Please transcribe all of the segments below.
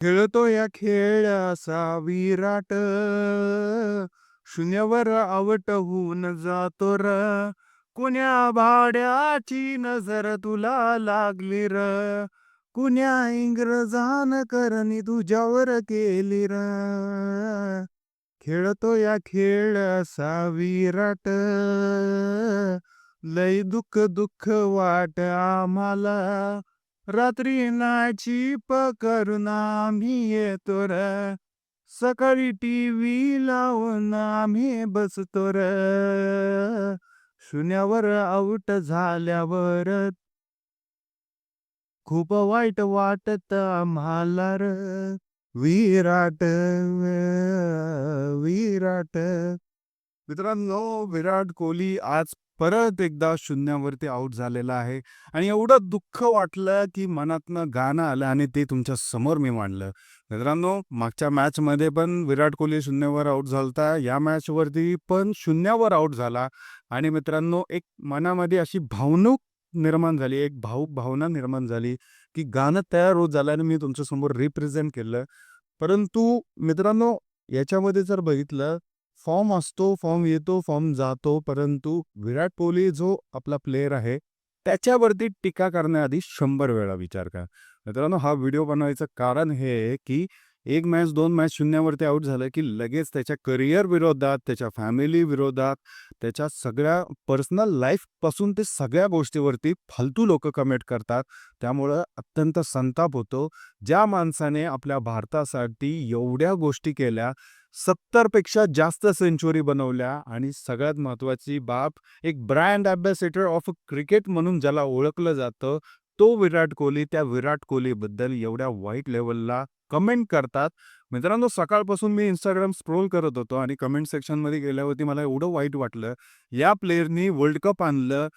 खेळतो या खेळ असा विराट, शून्यावर आवट होऊन जातो र. कुण्या भाड्याची नजर तुला लागली र, कुण्या इंग्रजान करणी तुझ्यावर केली र. खेळतो या खेळ असा विराट, लय दुःख दुःख वाट आम्हाला. रात्री नाची पकरून आम्ही येतो र, सकाळी टीव्ही लावून आम्ही बसतो र. शून्यावर आऊट झाल्यावर खूप वाईट वाटत आम्हाला र. विराट विराट. मित्रांनो, विराट कोहली आज परत एकदा शून्यावरती आउट झालेला आहे आणि एवढं दुःख वाटलं की मनातनं गाणं आलं आणि ते तुमच्या समोर मी मांडलं. मित्रांनो, मागच्या मॅचमध्ये पण विराट कोहली शून्यावर आउट झालता, या मॅचवरती पण शून्यावर आउट झाला. आणि मित्रांनो, एक मनामध्ये अशी भावणूक निर्माण झाली, एक भावना निर्माण झाली की गाणं तयार होत झालं आणि मी तुमच्यासमोर रिप्रेझेंट केलं. परंतु मित्रांनो, याच्यामध्ये जर बघितलं, फॉर्म असतो, फॉर्म येतो, फॉर्म जातो, परंतु विराट कोहली जो आपला प्लेयर आहे, त्याच्यावरती टीका करण्याआधी 100 वेळा विचार करा. मित्रांनो, हा व्हिडिओ बनवायचं कारण हे आहे की एक मॅच, 2 मॅच शून्यावरती आउट झालं की लगेच त्याच्या करिअर विरोधात, त्याच्या फॅमिली विरोधात, त्याच्या सगळ्या पर्सनल लाईफपासून ते सगळ्या गोष्टीवरती फालतू लोकं कमेंट करतात. त्यामुळं अत्यंत संताप होतो. ज्या माणसाने आपल्या भारतासाठी एवढ्या गोष्टी केल्या, 70 पेक्षा जास्त सेंचुरी बनवल्या आणि सगळ्यात महत्त्वाची बाब, एक ब्रँड अँबॅसेडर ऑफ क्रिकेट म्हणून ज्याला ओळखलं जातं, तो विराट कोहली, त्या विराट कोहलीबद्दल एवढ्या वाईट लेव्हलला कमेंट करतात. मित्रांनो, सकाळपासून मी Instagram स्क्रोल करत होतो आणि कमेंट सेक्शनमध्ये गेल्यावरती मला एवढं वाईट वाटलं. या प्लेयरनी वर्ल्ड कप आणलं,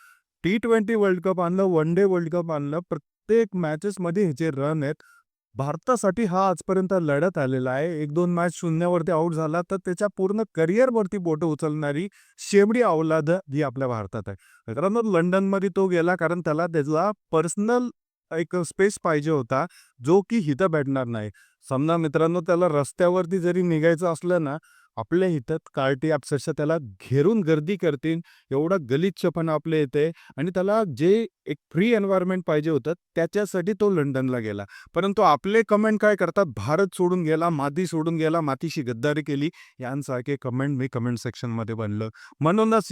T20 वर्ल्ड कप आणलं, वन डे वर्ल्ड कप आणलं. प्रत्येक मॅचेसमध्ये ह्याचे रन आहेत. भारतासाठी हा आजपर्यंत लढत आलेला आहे. 1-2 मॅच शून्यावरती आउट झाला तर त्याच्या पूर्ण करिअरवरती बोटं उचलणारी शेवटी अवलाद ही आपल्या भारतात आहे. मित्रांनो, लंडनमध्ये तो गेला कारण त्याचा पर्सनल एक स्पेस पाहिजे होता, जो की इथं भेटणार नाही. समजा मित्रांनो, त्याला रस्त्यावरती जरी निघायचं असलं ना, आपल्या इथं कार्टी अक्षरशः त्याला घेरून गर्दी करतील, एवढा गलिच्छपणा आपल्या इथे. आणि त्याला जे एक फ्री एन्व्हायर्नमेंट पाहिजे होतं, त्याच्यासाठी तो लंडनला गेला. परंतु आपले कमेंट काय करतात, भारत सोडून गेला, माती सोडून गेला, मातीशी गद्दारी केली, यांसारखे कमेंट मी कमेंट सेक्शनमध्ये बनलं. म्हणूनच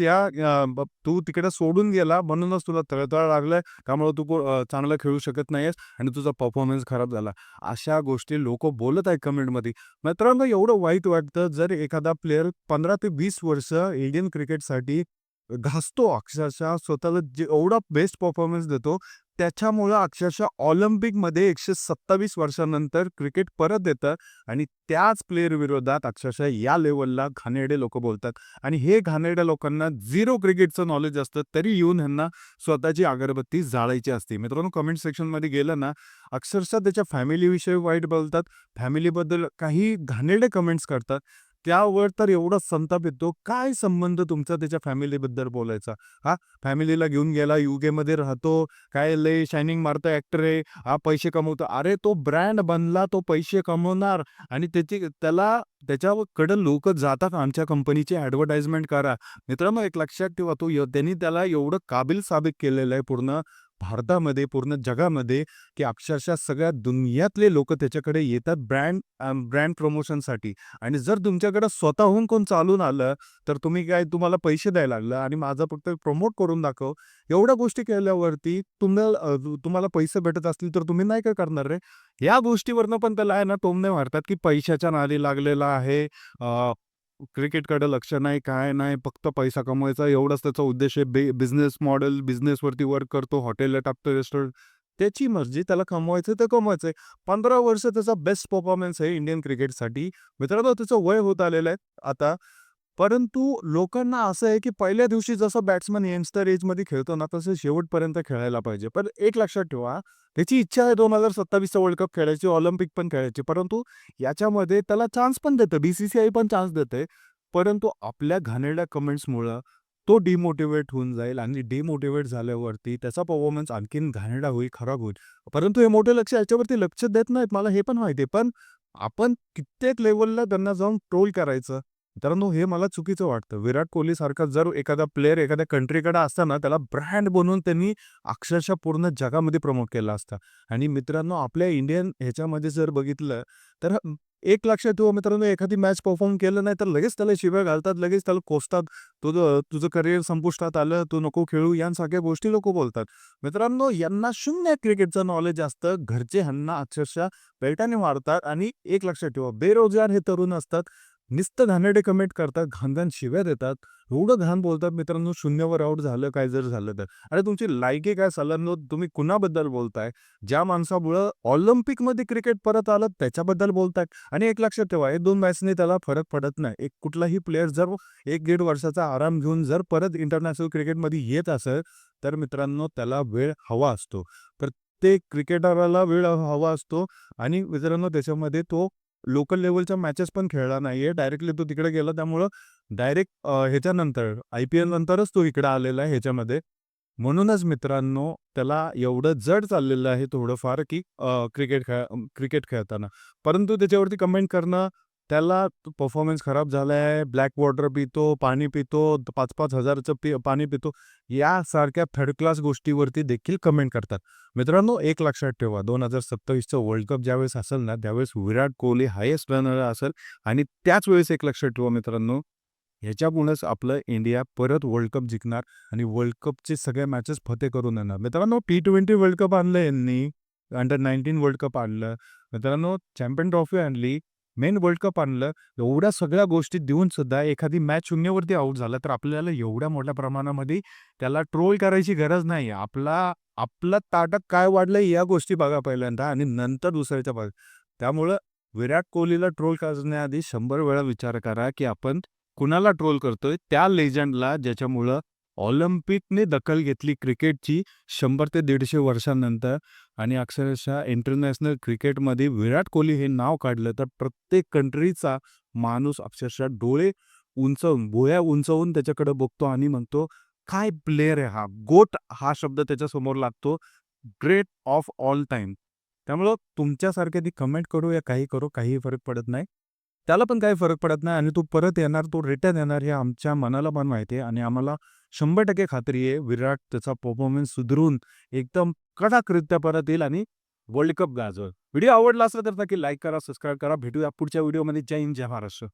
तू तिकडे सोडून गेला, म्हणूनच तुला तळतळ लागलंय, त्यामुळे तू चांगलं खेळू शकत नाहीयेस आणि तुझा परफॉर्मन्स खराब झाला. अशा गोष्टी लोकं बोलत आहेत कमेंटमध्ये. मित्रांनो, एवढं वाईट वाटतं जर एखादा प्लेयर 15 ते 20 वर्ष इंडियन क्रिकेटसाठी घासतो, अक्षरशः स्वतःला जे एवढा बेस्ट परफॉर्मन्स देतो, त्याच्यामुळं अक्षरशः ऑलिम्पिकमध्ये 127 वर्षानंतर क्रिकेट परत येतं आणि त्याच प्लेयर विरोधात अक्षरशः या लेव्हलला घाणेरडे लोकं बोलतात. आणि हे घाणेरड्या लोकांना झिरो क्रिकेटचं नॉलेज असतं, तरी येऊन ह्यांना स्वतःची अगरबत्ती जाळायची असते. मित्रांनो, कमेंट सेक्शनमध्ये गेलं ना, अक्षरशः त्याच्या फॅमिलीविषयी वाईट बोलतात, फॅमिलीबद्दल काही घाणेरडे कमेंट्स करतात. त्यावर तर एवढा संताप येतो. काय संबंध तुमचा त्याच्या फॅमिलीबद्दल बोलायचा? हां, फॅमिलीला घेऊन गेला, यूकेमध्ये राहतो, काय लय शायनिंग मारतो ॲक्टर आहे, हा पैसे कमवतो. अरे, तो ब्रँड बनला, तो पैसे कमवणार आणि त्याच्याकडं लोकं जातात, आमच्या कंपनीची ॲडव्हर्टाइजमेंट करा. मित्रांनो, एक लक्षात ठेवा, त्यांनी त्याला एवढं काबिल साबित केलेलं आहे पूर्ण भारतामध्ये, पूर्ण जगामध्ये, की अक्षरशः सगळ्या दुनियातले लोकं त्याच्याकडे येतात ब्रँड प्रमोशनसाठी. आणि जर तुमच्याकडे स्वतःहून कोण चालून आलं, तर तुम्हाला पैसे द्यायला लागलं आणि माझं फक्त प्रमोट करून दाखव. एवढ्या गोष्टी केल्यावरती तुम्हाला पैसे भेटत असतील तर तुम्ही नाही काय करणार रे? या गोष्टीवरनं पण त्याला आहे ना टोमणे मारतात, की पैशाच्या नादी लागलेला आहे. क्रिकेटकडे लक्ष नाही, काय नाही, फक्त पैसा कमवायचा एवढाच त्याचा उद्देश आहे. बिझनेस मॉडेल, बिझनेसवरती वर्क करतो, हॉटेलला टाकतो, रेस्टॉरंट. त्याची मर्जी, त्याला कमवायचं तर कमवायचंय. 15 वर्ष त्याचा बेस्ट परफॉर्मन्स आहे इंडियन क्रिकेटसाठी. मित्रांनो, त्याचं वय होत आलेलं आहे आता. परंतु लोकांना असं आहे, की पहिल्या दिवशी जसं बॅट्समन यंगस्टर एजमध्ये खेळतो ना, तसं शेवटपर्यंत खेळायला पाहिजे. पण एक लक्षात ठेवा, त्याची इच्छा आहे 2027चा वर्ल्ड कप खेळायची, ऑलिम्पिक पण खेळायची. परंतु याच्यामध्ये त्याला चान्स पण देतं, BCCI पण चान्स देते. परंतु आपल्या घाणेरड्या कमेंट्समुळं तो डिमोटिव्हेट होऊन जाईल आणि डिमोटिव्हेट झाल्यावरती त्याचा परफॉर्मन्स आणखीन घाणेरडा होईल, खराब होईल. परंतु हे मोठे याच्यावरती लक्ष देत नाहीत. मला हे पण माहिती आहे. पण आपण कित्येक लेव्हलला त्यांना जाऊन ट्रोल करायचं. मित्रांनो, हे मला चुकीचं वाटतं. विराट कोहलीसारखा जर एखादा प्लेयर एखाद्या कंट्रीकडे असता ना, त्याला ब्रँड बनवून त्यांनी अक्षरशः पूर्ण जगामध्ये प्रमोट केला असता. आणि मित्रांनो, आपल्या इंडियन ह्याच्यामध्ये जर बघितलं तर एक लक्षात ठेवा मित्रांनो, एखादी मॅच परफॉर्म केलं नाही तर लगेच त्याला शिव्या घालतात, लगेच त्याला कोसतात. तुझं तुझं करिअर संपुष्टात आलं, तू नको खेळू, यांसारख्या गोष्टी लोकं बोलतात. मित्रांनो, यांना शून्य क्रिकेटचं नॉलेज असतं. घरचे ह्यांना अक्षरशः बेल्टाने मारतात आणि एक लक्षात ठेवा, बेरोजगार हे तरुण असतात. नुसतं घाणेरडे कमेंट करतात, घाण-घाण शिव्या देतात. एवढं घाण बोलतात मित्रांनो, शून्यावर आउट झालं काय जर झालं तर. अरे तुमची लायकी काय सलांनो, तुम्ही कुणाबद्दल बोलताय? ज्या माणसामुळं ऑलिम्पिकमध्ये क्रिकेट परत आलं त्याच्याबद्दल बोलताय. आणि एक लक्षात ठेवा, हे 2 मॅचनी त्याला फरक पडत नाही. एक कुठलाही प्लेयर जर 1-1.5 वर्षाचा आराम घेऊन जर परत इंटरनॅशनल क्रिकेटमध्ये येत असेल, तर मित्रांनो त्याला वेळ हवा असतो. प्रत्येक क्रिकेटरला वेळ हवा असतो आणि मित्रांनो त्याच्यामध्ये तो लोकल लेव्हलच्या मॅचेस पण खेळला नाहीये. डायरेक्टली तो तिकडे गेला त्यामुळं डायरेक्ट ह्याच्यानंतर IPL नंतरच तो इकडे आलेला आहे ह्याच्यामध्ये. म्हणूनच मित्रांनो त्याला एवढं जड चाललेलं आहे थोडंफार, की क्रिकेट खेळताना. परंतु त्याच्यावरती कमेंट करणं, त्याला परफॉर्मन्स खराब झालाय, ब्लॅक वॉटर पितो, पाणी पितो, 5-5 हजारचं पाणी पितो, यासारख्या थर्ड क्लास गोष्टीवरती देखील कमेंट करतात. मित्रांनो, एक लक्षात ठेवा, 2027चं वर्ल्ड कप ज्यावेळेस असेल ना, त्यावेळेस विराट कोहली हायेस्ट रनर असेल आणि त्याच वेळेस एक लक्षात ठेवा मित्रांनो, ह्याच्यामुळेच आपलं इंडिया परत वर्ल्ड कप जिंकणार आणि वर्ल्ड कपचे सगळ्या मॅचेस फतेह करून येणार. मित्रांनो, T20 वर्ल्ड कप आणलं यांनी, अंडर 19 वर्ल्ड कप आणलं. मित्रांनो, चॅम्पियन ट्रॉफी आणली, मेन वर्ल्ड कप आणलं. एवढ्या सगळ्या गोष्टी देऊन सुद्धा एखादी मॅच शून्यावरती आउट झाला, तर आपल्याला एवढ्या मोठ्या प्रमाणामध्ये त्याला ट्रोल करायची गरज नाही. आपलं ताटात काय वाढलंय या गोष्टी बघा पहिल्यांदा आणि नंतर दुसऱ्याच्या बघा. त्यामुळं विराट कोहलीला ट्रोल करण्याआधी 100 वेळा विचार करा, की आपण कुणाला ट्रोल करतोय? त्या लेजंडला ज्याच्यामुळं ऑलिम्पिकने दखल घेतली क्रिकेटची 100 ते 150 वर्षांनंतर आणि अक्षरशः इंटरनॅशनल क्रिकेटमध्ये विराट कोहली हे नाव काढलं, तर प्रत्येक कंट्रीचा माणूस अक्षरशः डोळे उंचावून, भुवया उंचावून त्याच्याकडे बघतो आणि म्हणतो, "काय प्लेयर आहे हा!" गोट हा शब्द त्याच्यासमोर लागतो. Great of all time. त्यामुळं तुमच्यासारखे ती कमेंट करू या काही करू, काहीही फरक पडत नाही. त्याला पण काही फरक पडत नाही आणि तो परत येणार, तो रिटर्न येणार हे आमच्या मनाला पण माहिती आहे आणि आम्हाला 100% खात्री आहे, विराट त्याचा परफॉर्मन्स सुधरून एकदम कडाकरित्या परत येईल आणि वर्ल्ड कप गाजवेल. व्हिडिओ आवडला असेल तर नक्की लाईक करा, सबस्क्राईब करा. भेटूया पुढच्या व्हिडिओमध्ये. जय हिंद, जय महाराष्ट्र.